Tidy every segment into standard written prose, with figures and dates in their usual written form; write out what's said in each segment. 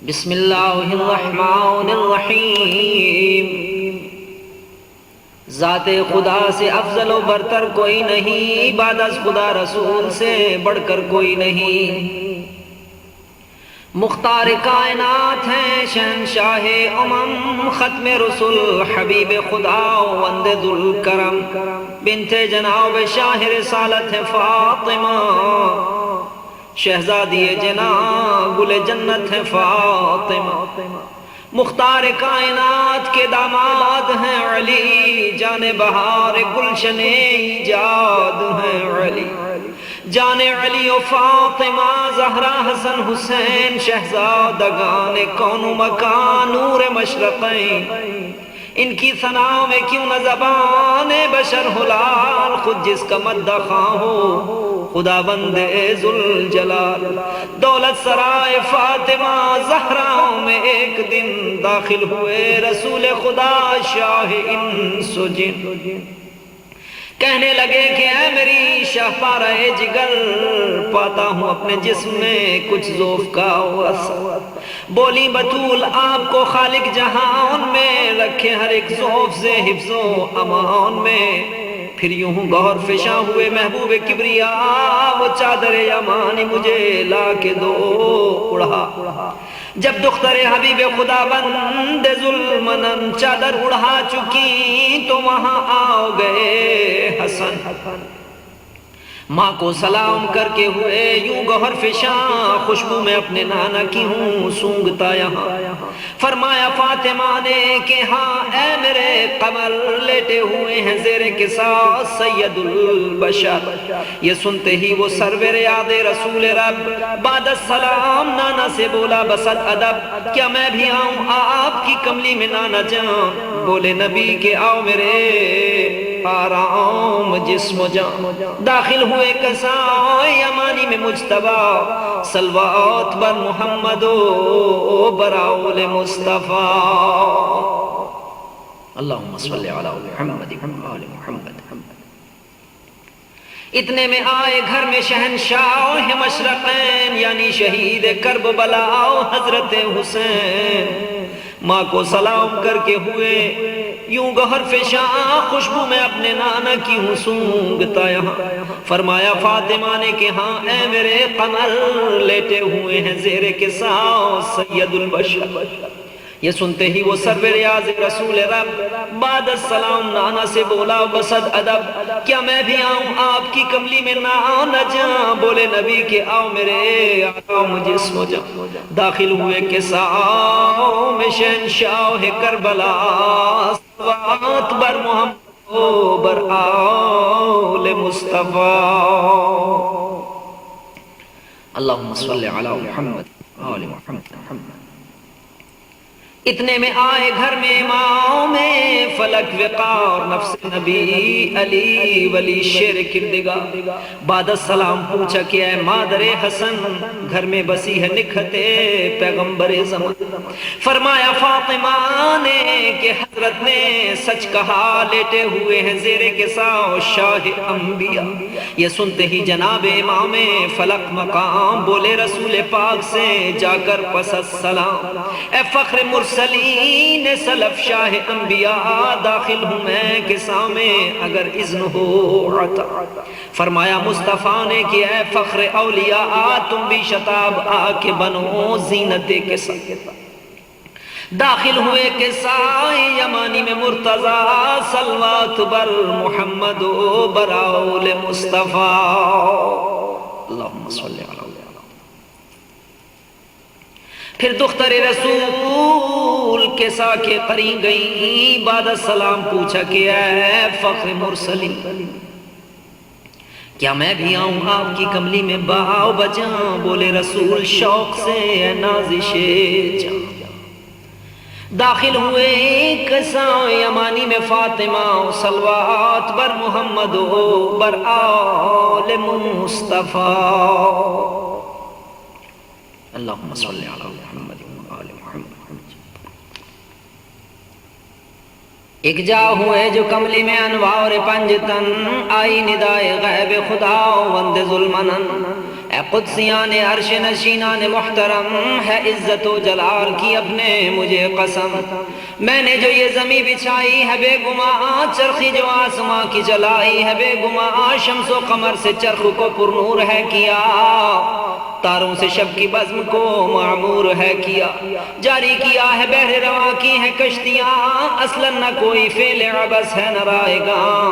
بسم اللہ الرحمن الرحیم۔ ذات خدا سے افضل و برتر کوئی نہیں، بعد از خدا رسول سے بڑھ کر کوئی نہیں۔ مختار کائنات ہیں شہنشاہ امم، ختم رسل حبیب خدا وند ذوالکرم، بنت جناب شاہ رسالت ہے فاطمہ، شہزادی جنا گل جنت ہے فاطمہ۔ مختار کائنات کے داماد ہیں علی، جان بہار گلشن ایجاد ہیں علی۔ جان علی و فاطمہ زہرا حسن حسین، شہزادگان کون و مکان نور مشرقین، ان کی ثناء میں کیوں نہ زبان بشر حلال، خود جس کا مدح خواہ ہو خدا بند ذوالجلال۔ دولت سرائے فاطمہ زہرا میں ایک دن داخل ہوئے رسول خدا شاہ انس و جن، کہنے لگے کہ اے میری شاہ پارہ جگر، پاتا ہوں اپنے جسم میں کچھ ذوف کا اثر۔ بولی بطول آپ کو خالق جہان میں رکھے ہر ایک ذوف سے حفظ و امان میں۔ پھر یوں گوہر فشاں ہوئے محبوب کبریا، وہ چادر یمانی مجھے لا کے دو اڑھا۔ جب دختر حبیب خدا بند ذوالمنن چادر اڑھا چکی تو وہاں آ گئے حسن، ماں کو سلام کر کے ہوئے یوں گوہر فشاں، خوشبو میں اپنے نانا کی ہوں سونگتا یہاں۔ فرمایا فاطمہ نے کہ ہاں اے میرے قمر، لیٹے ہوئے ہیں زیر قصاء سید البشر۔ یہ سنتے ہی وہ سرور یاد رسول رب بعد السلام نانا سے بولا بصد ادب، کیا میں بھی آؤں آپ کی کملی میں نانا جان؟ بولے نبی کہ آؤ میرے آرام جسم و جان۔ داخل ہوئے قصاء یمانی میں مجتبیٰ، صلوات بر محمد و برآل مصطفیٰ، اللہم صلی علی محمد و آل محمد۔ اتنے میں آئے گھر میں شہنشاہ مشرقین، یعنی شہید کربلا حضرت حسین۔ ماں کو سلام کر کے ہوئے یوں گوہر فشاں، خوشبو میں اپنے نانا کی ہوں سونگتا یہاں۔ فرمایا فاطمہ نے کہ ہاں اے میرے قمر، لیٹے ہوئے ہیں زیر قصاء سید البشر۔ یہ سنتے ہی وہ سرور یاز رسول رب بعد السلام نانا سے بولا بصد ادب، کیا میں بھی آؤں آپ کی کملی میں نانا جاں؟ بولے نبی کہ آؤ میرے آرام جسم و جان۔ داخل ہوئے قصاء میں شہنشاہ کربلا، صلوات بر محمد و بر آل مصطفیٰ، اللہم صلی علی محمد آل محمد۔ اتنے میں آئے گھر میں امام فلک وقار، نفس نبی علی ولی شیر کردگار۔ بعد السلام پوچھا کہ اے مادر حسن، گھر میں بسی ہے نکھتے پیغمبر زمان۔ فرمایا فاطمہ نے کہ حضرت نے سچ کہا، لیٹے ہوئے ہیں زیر قصاء شاہ انبیاء۔ یہ سنتے ہی جناب امام فلک مقام بولے رسول پاک سے جا کر پس السلام، اے فخر مرسلین سلف شاہ انبیاء، داخل ہوں میں قصاء میں اگر اذن ہو عطا۔ فرمایا مصطفیٰ نے کہ اے فخر اولیاء، تم بھی شتاب آ کے بنو زینت قصاء۔ داخل ہوئے قصاء یمانی میں مرتضیٰ، صلوات بر محمد و بر آل مصطفیٰ، اللہم صلی علی۔ پھر دختر رسول قصاء کے قریب گئی، بعد السلام پوچھا کہ اے فخر مرسلی، کیا میں بھی آؤں آپ کی کملی میں باؤ بجاں؟ بولے رسول شوق سے اے نازش جاں۔ داخل ہوئے قصاء یمانی میں فاطمہ، صلوات بر محمد و بر آل مصطفیٰ، اللہم صلی علی محمد و آل محمد۔ ایک جا ہوئے جو کملی میں انوار پنجتن، آئی ندائے غیب خدا وند ذوالمنن، اے قدسیان عرش نشینان محترم، ہے عزت و جلال کی اپنے مجھے قسم، میں نے جو یہ زمین بچھائی ہے بے گمان، چرخی جو آسماں کی جلائی ہے بے گمان، شمس و قمر سے چرخ کو پرنور ہے کیا، تاروں سے شب کی بزم کو معمور ہے کیا، جاری کیا ہے بحر رواں کی ہے کشتیاں، اصلا نہ کوئی فعل عبث ہے نہ رائے گاں،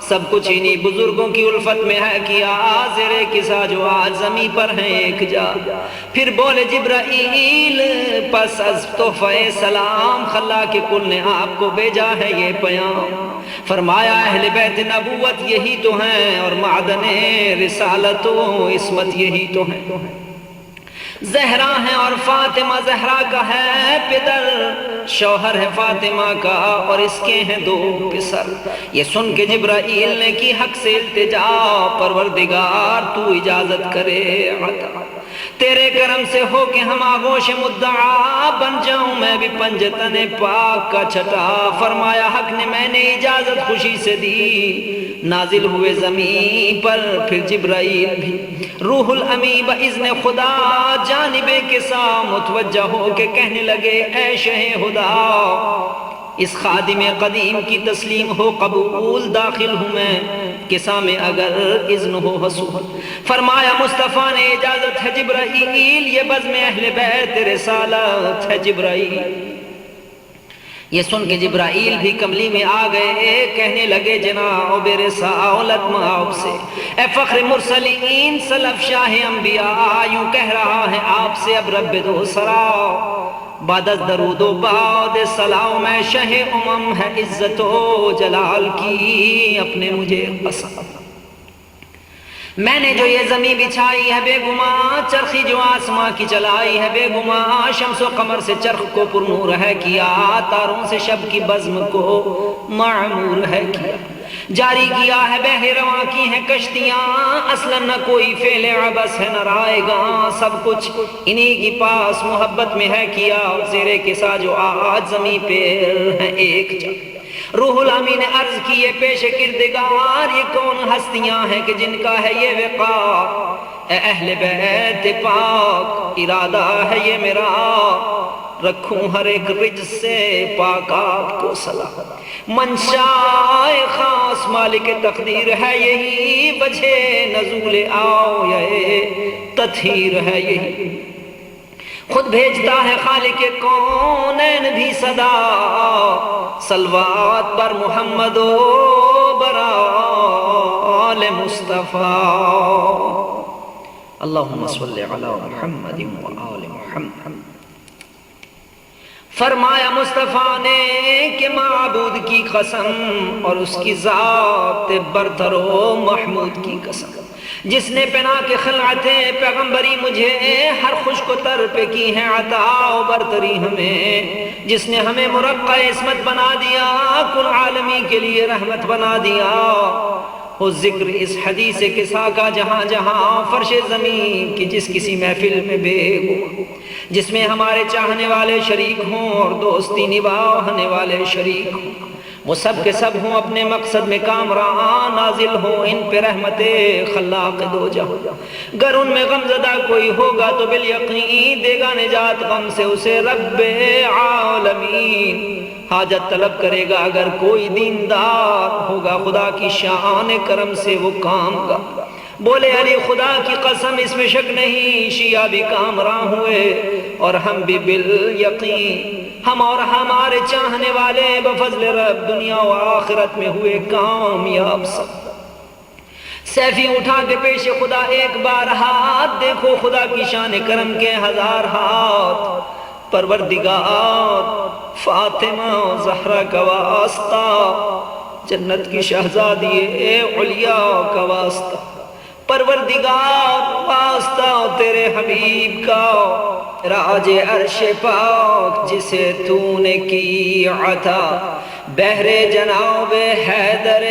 سب کچھ انہی بزرگوں کی الفت میں ہے کیا، زیر کسا جو آج زمین پر ہیں ایک جا۔ پھر بولے جبرائیل پس از تحفہ سلام، خلا کے کل نے آپ کو بھیجا ہے یہ پیام، فرمایا اہل بیت نبوت یہی تو ہیں، اور معدن رسالت و عصمت یہی تو ہیں، زہرا ہے اور فاطمہ زہرا کا ہے پدر، شوہر ہے فاطمہ کا اور اس کے ہیں دو پسر، یہ سن کے جبرائیل نے کی حق سے التجا، پروردگار تو اجازت کرے عطا، تیرے کرم سے ہو کہ ہم آغوش مدعا بن جاؤں میں بھی پنجتن پاک کا چھٹا، فرمایا حق نے میں نے اجازت خوشی سے دی، نازل ہوئے زمین پر پھر جبرائیل بھی، روح الامی باذن خدا جانب کسا متوجہ ہو کے کہنے لگے اے شہ خدا، اس خادم قدیم کی تسلیم ہو قبول، داخل ہوں میں کسا میں اگر اذن ہو حصول، فرمایا مصطفیٰ نے اجازت ہے جبرائیل، یہ بزم اہل بیت رسالت ہے جبرائیل، یہ سن کے جبرائیل بھی کملی میں آ گئے، کہنے لگے جناب رسالت مآب سے، اے فخر مرسلین سلف شاہ انبیاء، یوں کہہ رہا ہے آپ سے اب رب دو سرا، بعد از درود و بعد سلام میں شہ امم ہے عزت و جلال کی اپنے مجھے قسم، میں نے جو یہ زمین بچھائی ہے بے گمان، چرخی جو آسماں کی چلائی ہے بے گمان، شمس و قمر سے چرخ کو پرنور ہے کیا، تاروں سے شب کی بزم کو معمور ہے کیا، جاری کیا ہے بحر رواں کی ہے کشتیاں، اصلا نہ کوئی فعل عبث ہے نہ رائے گاں، سب کچھ انہی کی پاس محبت میں ہے کیا، زیر کسا جو آج زمین پہ ہے ایک جا، روح الامی نے عرض کیے پیش کردگار، یہ کون ہستیاں ہیں کہ جن کا ہے یہ وقار، اے اہل بیت پاک ارادہ ہے یہ میرا، رکھوں ہر ایک رجز سے پاک آپ کو صلاح، منشاء خاص مالک تقدیر ہے یہی، وجہ نزول آؤ یہ تطہیر ہے یہی، خود بھیجتا ہے خالق کونین بھی صدا، صلوات پر محمد و برآل مصطفیٰ، اللہم صلی علی محمد و آل محمد، فرمایا مصطفیٰ نے کہ معبود کی قسم اور اس کی ذات برتر و محمود کی قسم، جس نے پنا کے خلعتیں پیغمبری مجھے ہر خوش کو تر پہ کی ہیں عطا و برتری ہمیں، جس نے ہمیں مرقع عصمت بنا دیا، کل عالمی کے لیے رحمت بنا دیا، ہو ذکر اس حدیث کسا کا جہاں جہاں، فرش زمین کی جس کسی محفل میں بے گو، جس میں ہمارے چاہنے والے شریک ہوں اور دوستی نبھانے والے شریک ہوں، وہ سب کے سب ہوں اپنے مقصد میں کامران، نازل ہوں ان پہ رحمت خلاق دو جہاں، گر ان میں غم زدہ کوئی ہوگا تو بالیقین دے گا نجات غم سے اسے رب عالمین، حاجت طلب کرے گا اگر کوئی دیندار ہوگا، خدا کی شان کرم سے وہ کام گا، بولے علی خدا کی قسم اس میں شک نہیں، شیعہ بھی کامراں ہوئے اور ہم بھی بالیقین، ہم اور ہمارے چاہنے والے بفضل رب دنیا و آخرت میں ہوئے کامیاب سب، سیفی اٹھا کے پیش خدا ایک بار ہاتھ، دیکھو خدا کی شان کرم کے ہزار ہاتھ، پروردگار فاطمہ و زہرا کا واسطہ، جنت کی شہزادی علیاء کا واسطہ، پروردگار واسطہ تیرے حبیب کا، راج عرش پاک جسے تو نے کی عطا، بحر جناب حیدر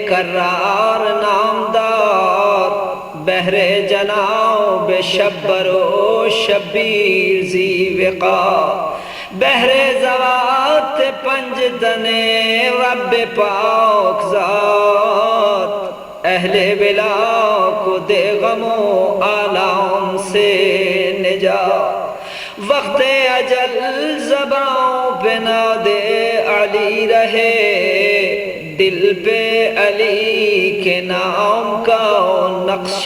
کرار نامدار، بحر جناب شبر و شبیر ذی وقار، بحر زوات پنج دنے رب پاک ذات، اہل بلا کو دے غم و آلام سے نجات، وقت اجل زباں پہ ناد علی رہے، دل پہ علی کے نام کا نقش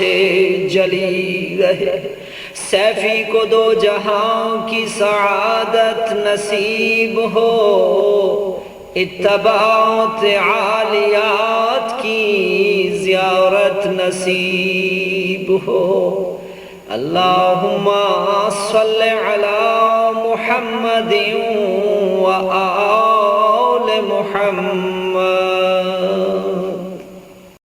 جلی رہے، سیفی کو دو جہاں کی سعادت نصیب ہو، اتباعت عالیات کی زیارت نصیب ہو۔ اللہم صل علی محمد و آل محمد۔